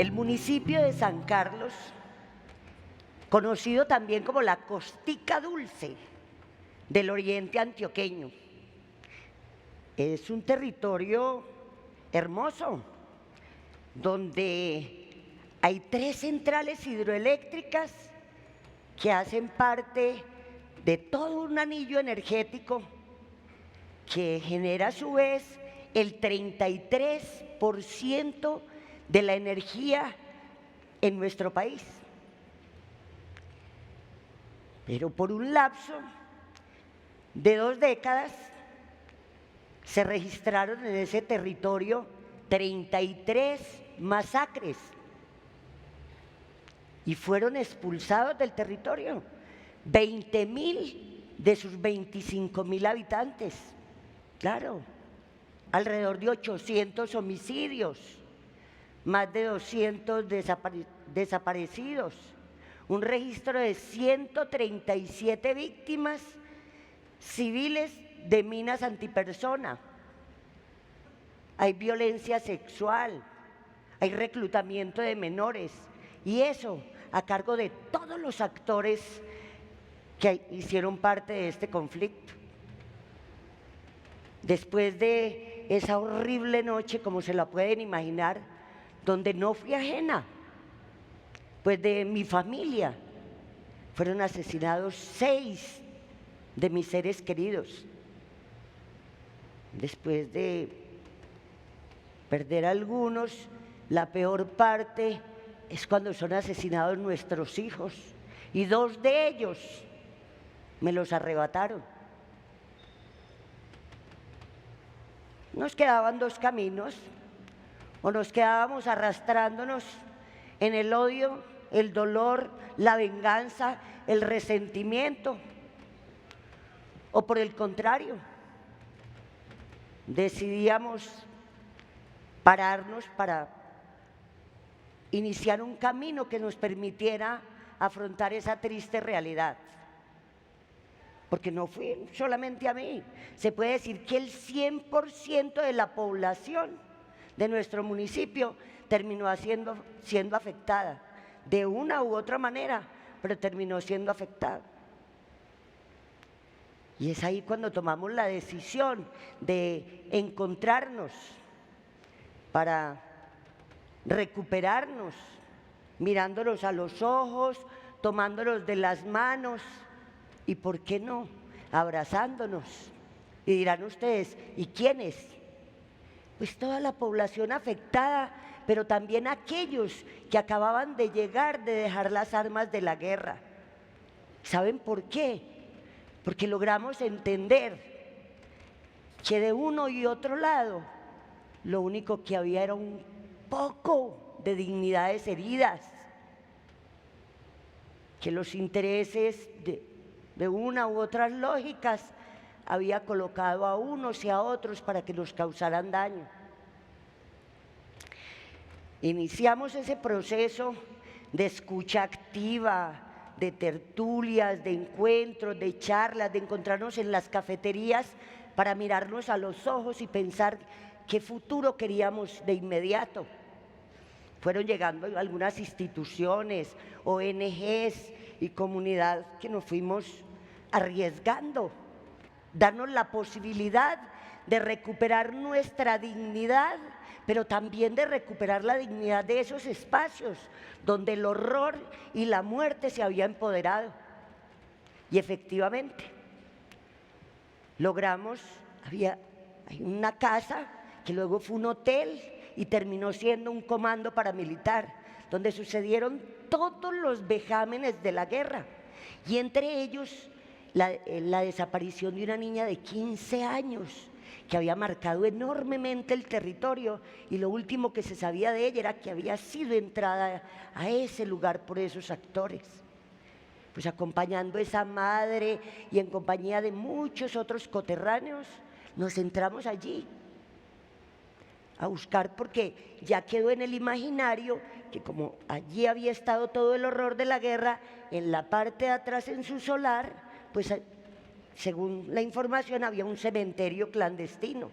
El municipio de San Carlos, conocido también como la Costica Dulce del oriente antioqueño, es un territorio hermoso, donde hay 3 centrales hidroeléctricas que hacen parte de todo un anillo energético que genera a su vez el 33% de la energía en nuestro país. Pero por un lapso de 2 décadas se registraron en ese territorio 33 masacres y fueron expulsados del territorio 20.000 de sus 25.000 habitantes. Claro, alrededor de 800 homicidios, más de 200 desaparecidos, un registro de 137 víctimas civiles de minas antipersona. Hay violencia sexual, hay reclutamiento de menores, y eso a cargo de todos los actores que hicieron parte de este conflicto. Después de esa horrible noche, como se la pueden imaginar, donde no fui ajena, pues de mi familia fueron asesinados 6 de mis seres queridos. Después de perder algunos, la peor parte es cuando son asesinados nuestros hijos, y 2 de ellos me los arrebataron. Nos quedaban 2 caminos: o nos quedábamos arrastrándonos en el odio, el dolor, la venganza, el resentimiento, o por el contrario, decidíamos pararnos para iniciar un camino que nos permitiera afrontar esa triste realidad. Porque no fue solamente a mí, se puede decir que el 100% de la población de nuestro municipio terminó siendo afectada, de una u otra manera, pero terminó siendo afectada. Y es ahí cuando tomamos la decisión de encontrarnos para recuperarnos, mirándonos a los ojos, tomándonos de las manos y, ¿por qué no?, abrazándonos. Y dirán ustedes, ¿y quiénes? Pues toda la población afectada, pero también aquellos que acababan de llegar, de dejar las armas de la guerra. ¿Saben por qué? Porque logramos entender que de uno y otro lado lo único que había era un poco de dignidades heridas, que los intereses de una u otras lógicas había colocado a unos y a otros para que nos causaran daño. Iniciamos ese proceso de escucha activa, de tertulias, de encuentros, de charlas, de encontrarnos en las cafeterías para mirarnos a los ojos y pensar qué futuro queríamos de inmediato. Fueron llegando algunas instituciones, ONGs y comunidad que nos fuimos arriesgando, darnos la posibilidad de recuperar nuestra dignidad, pero también de recuperar la dignidad de esos espacios donde el horror y la muerte se habían empoderado. Y efectivamente, logramos, hay una casa que luego fue un hotel y terminó siendo un comando paramilitar, donde sucedieron todos los vejámenes de la guerra, y entre ellos la desaparición de una niña de 15 años que había marcado enormemente el territorio, y lo último que se sabía de ella era que había sido entrada a ese lugar por esos actores. Pues acompañando a esa madre y en compañía de muchos otros coterráneos, nos entramos allí a buscar, porque ya quedó en el imaginario que como allí había estado todo el horror de la guerra, en la parte de atrás, en su solar, pues según la información había un cementerio clandestino.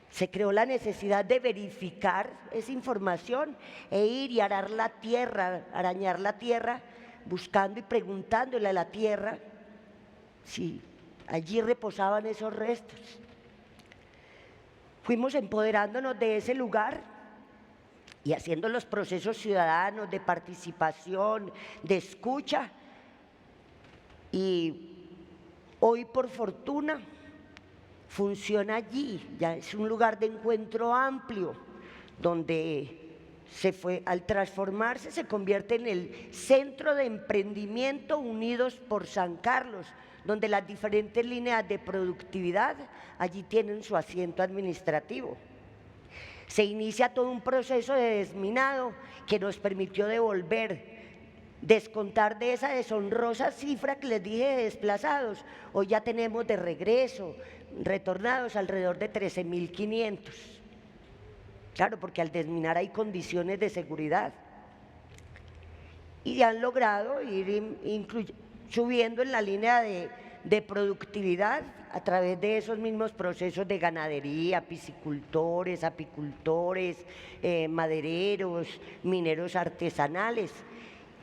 Se creó la necesidad de verificar esa información e ir y arar la tierra, arañar la tierra, buscando y preguntándole a la tierra si allí reposaban esos restos. Fuimos empoderándonos de ese lugar y haciendo los procesos ciudadanos de participación, de escucha. Y hoy, por fortuna, funciona allí, ya es un lugar de encuentro amplio, donde al transformarse se convierte en el centro de emprendimiento Unidos por San Carlos, donde las diferentes líneas de productividad allí tienen su asiento administrativo. Se inicia todo un proceso de desminado que nos permitió descontar de esa deshonrosa cifra que les dije de desplazados. Hoy ya tenemos de regreso, retornados, alrededor de 13.500. Claro, porque al desminar hay condiciones de seguridad. Y han logrado ir subiendo en la línea de productividad a través de esos mismos procesos de ganadería, piscicultores, apicultores, madereros, mineros artesanales.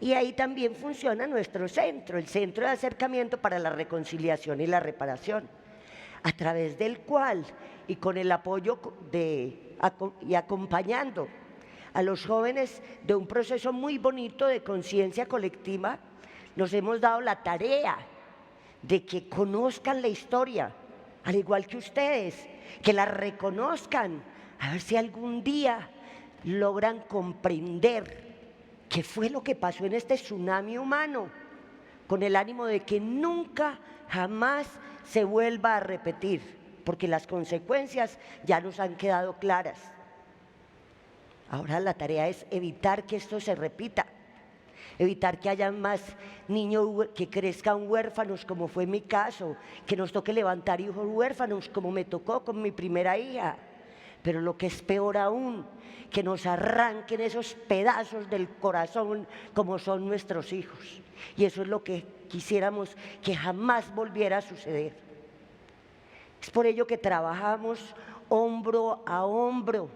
Y ahí también funciona nuestro centro, el Centro de Acercamiento para la Reconciliación y la Reparación, a través del cual, y con el apoyo y acompañando a los jóvenes de un proceso muy bonito de conciencia colectiva, nos hemos dado la tarea de que conozcan la historia, al igual que ustedes, que la reconozcan, a ver si algún día logran comprender qué fue lo que pasó en este tsunami humano, con el ánimo de que nunca, jamás se vuelva a repetir, porque las consecuencias ya nos han quedado claras. Ahora la tarea es evitar que esto se repita, evitar que haya más niños que crezcan huérfanos, como fue mi caso, que nos toque levantar hijos huérfanos, como me tocó con mi primera hija. Pero lo que es peor aún, que nos arranquen esos pedazos del corazón como son nuestros hijos. Y eso es lo que quisiéramos que jamás volviera a suceder. Es por ello que trabajamos hombro a hombro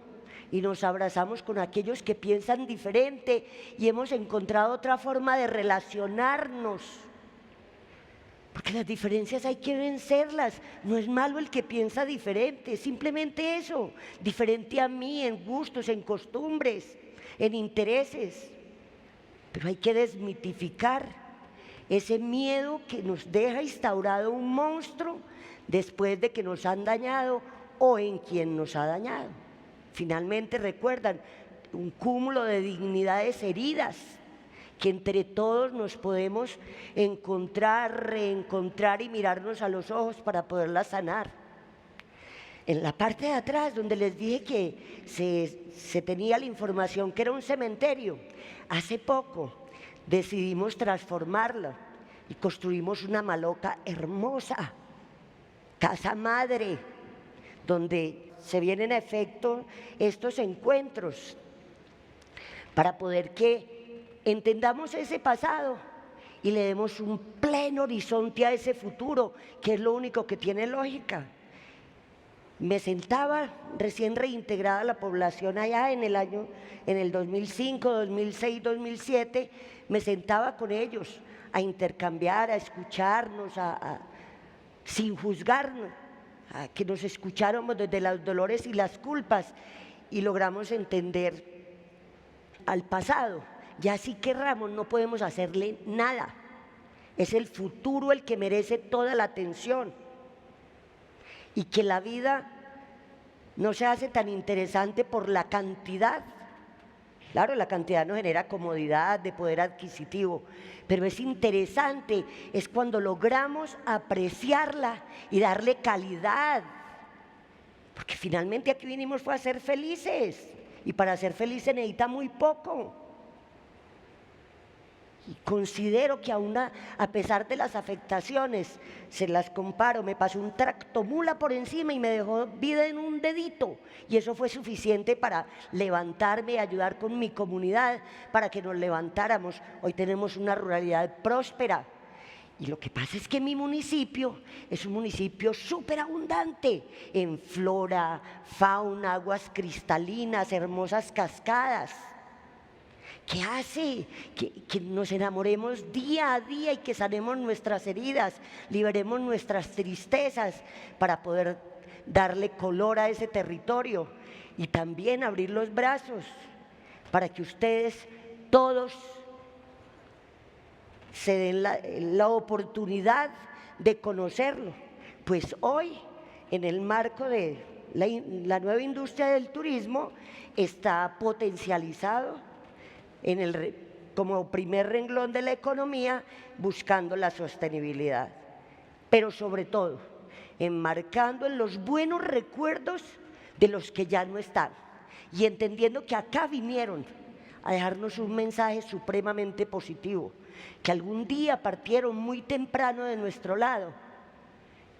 y nos abrazamos con aquellos que piensan diferente y hemos encontrado otra forma de relacionarnos. Porque las diferencias hay que vencerlas. No es malo el que piensa diferente, simplemente eso, diferente a mí en gustos, en costumbres, en intereses. Pero hay que desmitificar ese miedo que nos deja instaurado un monstruo después de que nos han dañado o en quien nos ha dañado. Finalmente, recuerdan, un cúmulo de dignidades heridas que entre todos nos podemos encontrar, reencontrar y mirarnos a los ojos para poderlas sanar. En la parte de atrás, donde les dije que se tenía la información que era un cementerio, hace poco decidimos transformarla y construimos una maloca hermosa, casa madre, donde se vienen a efecto estos encuentros para poder que entendamos ese pasado y le demos un pleno horizonte a ese futuro, que es lo único que tiene lógica. Me sentaba recién reintegrada a la población allá en el 2005, 2006, 2007, me sentaba con ellos a intercambiar, a escucharnos, sin juzgarnos, a que nos escucháramos desde los dolores y las culpas y logramos entender al pasado. Ya si querramos no podemos hacerle nada, es el futuro el que merece toda la atención y que la vida no se hace tan interesante por la cantidad. Claro, la cantidad nos genera comodidad, de poder adquisitivo, pero es interesante, es cuando logramos apreciarla y darle calidad, porque finalmente aquí vinimos fue a ser felices, y para ser felices necesita muy poco. Y considero que a pesar de las afectaciones, se las comparo, me pasó un tractomula por encima y me dejó vida en un dedito. Y eso fue suficiente para levantarme y ayudar con mi comunidad, para que nos levantáramos. Hoy tenemos una ruralidad próspera Y lo que pasa es que mi municipio es un municipio súper abundante en flora, fauna, aguas cristalinas, hermosas cascadas. ¿Qué hace? Que nos enamoremos día a día y que sanemos nuestras heridas, liberemos nuestras tristezas para poder darle color a ese territorio y también abrir los brazos para que ustedes todos se den la oportunidad de conocerlo. Pues hoy, en el marco de la nueva industria del turismo, está potencializado como primer renglón de la economía, buscando la sostenibilidad. Pero sobre todo, enmarcando en los buenos recuerdos de los que ya no están y entendiendo que acá vinieron a dejarnos un mensaje supremamente positivo, que algún día partieron muy temprano de nuestro lado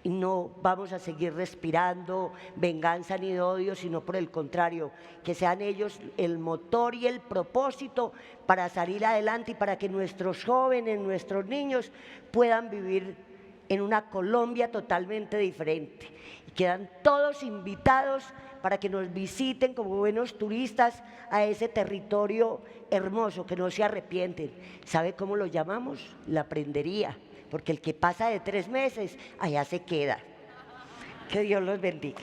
y no vamos a seguir respirando venganza ni odio, sino por el contrario, que sean ellos el motor y el propósito para salir adelante y para que nuestros jóvenes, nuestros niños puedan vivir en una Colombia totalmente diferente. Y quedan todos invitados para que nos visiten como buenos turistas a ese territorio hermoso, que no se arrepienten. ¿Sabe cómo lo llamamos? La prendería, porque el que pasa de 3 meses, allá se queda. Que Dios los bendiga.